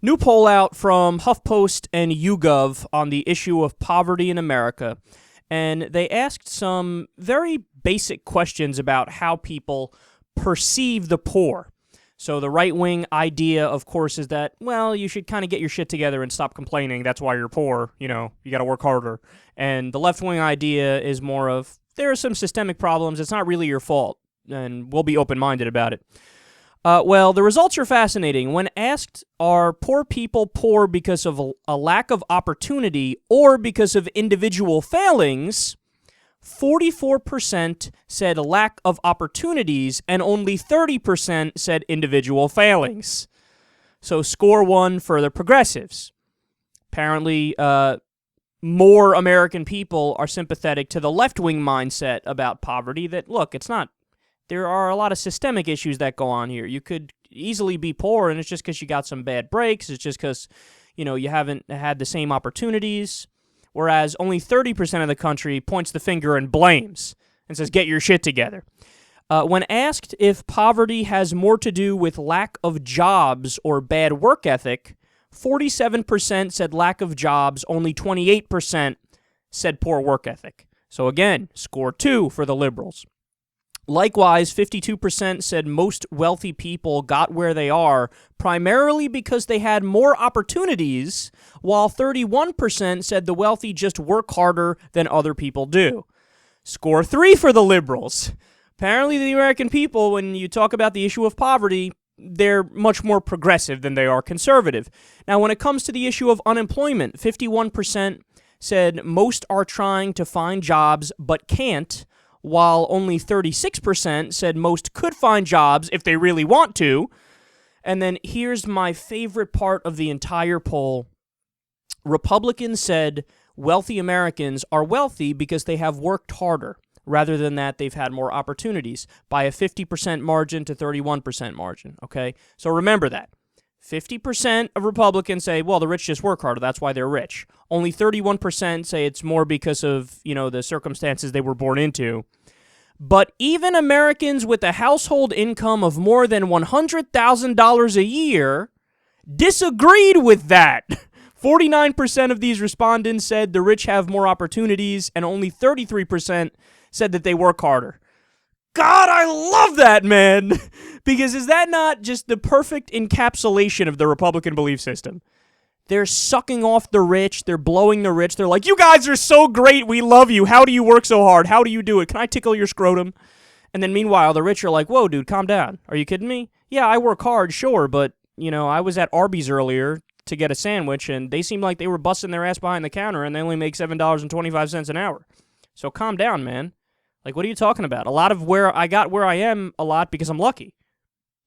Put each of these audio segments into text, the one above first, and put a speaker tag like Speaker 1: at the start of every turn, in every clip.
Speaker 1: New poll out from HuffPost and YouGov on the issue of poverty in America, and they asked some very basic questions about how people perceive the poor. So the right-wing idea, of course, is that, well, you should kind of get your shit together and stop complaining. That's why you're poor. You know, you got to work harder. And the left-wing idea is more of, there are some systemic problems. It's not really your fault, and we'll be open-minded about it. Well, the results are fascinating. When asked, are poor people poor because of a lack of opportunity or because of individual failings, 44% said a lack of opportunities and only 30% said individual failings. So score one for the progressives. Apparently, more American people are sympathetic to the left-wing mindset about poverty that, look, it's not. There are a lot of systemic issues that go on here. You could easily be poor, and it's just because you got some bad breaks. It's just because, you haven't had the same opportunities. Whereas only 30% of the country points the finger and blames and says, get your shit together. When asked if poverty has more to do with lack of jobs or bad work ethic, 47% said lack of jobs, only 28% said poor work ethic. So again, score two for the liberals. Likewise, 52% said most wealthy people got where they are primarily because they had more opportunities, while 31% said the wealthy just work harder than other people do. Score three for the liberals. Apparently, the American people, when you talk about the issue of poverty, they're much more progressive than they are conservative. Now, when it comes to the issue of unemployment, 51% said most are trying to find jobs but can't, while only 36% said most could find jobs if they really want to. And then here's my favorite part of the entire poll. Republicans said wealthy Americans are wealthy because they have worked harder. Rather than that, they've had more opportunities by a 50% margin to 31% margin, okay? So remember that. 50% of Republicans say, well, the rich just work harder, that's why they're rich. Only 31% say it's more because of, the circumstances they were born into. But even Americans with a household income of more than $100,000 a year disagreed with that. 49% of these respondents said the rich have more opportunities, and only 33% said that they work harder. God, I love that, man! Because is that not just the perfect encapsulation of the Republican belief system? They're sucking off the rich. They're blowing the rich. They're like, you guys are so great. We love you. How do you work so hard? How do you do it? Can I tickle your scrotum? And then meanwhile, the rich are like, whoa, dude, calm down. Are you kidding me? Yeah, I work hard, sure, but, I was at Arby's earlier to get a sandwich, and they seemed like they were busting their ass behind the counter, and they only make $7.25 an hour. So calm down, man. Like, what are you talking about? A lot of where I am a lot because I'm lucky.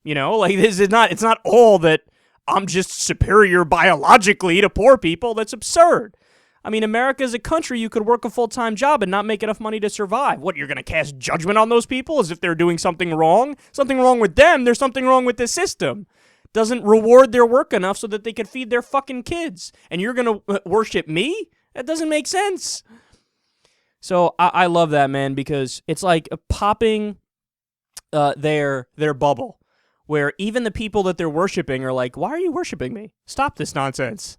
Speaker 1: This is not, it's not all that I'm just superior biologically to poor people. That's absurd. I mean, America is a country you could work a full-time job and not make enough money to survive. What, you're going to cast judgment on those people as if they're doing something wrong? Something wrong with them. There's something wrong with the system. Doesn't reward their work enough so that they can feed their fucking kids. And you're going to worship me? That doesn't make sense. So I love that, man, because it's like popping their bubble, where even the people that they're worshiping are like, why are you worshiping me? Stop this nonsense.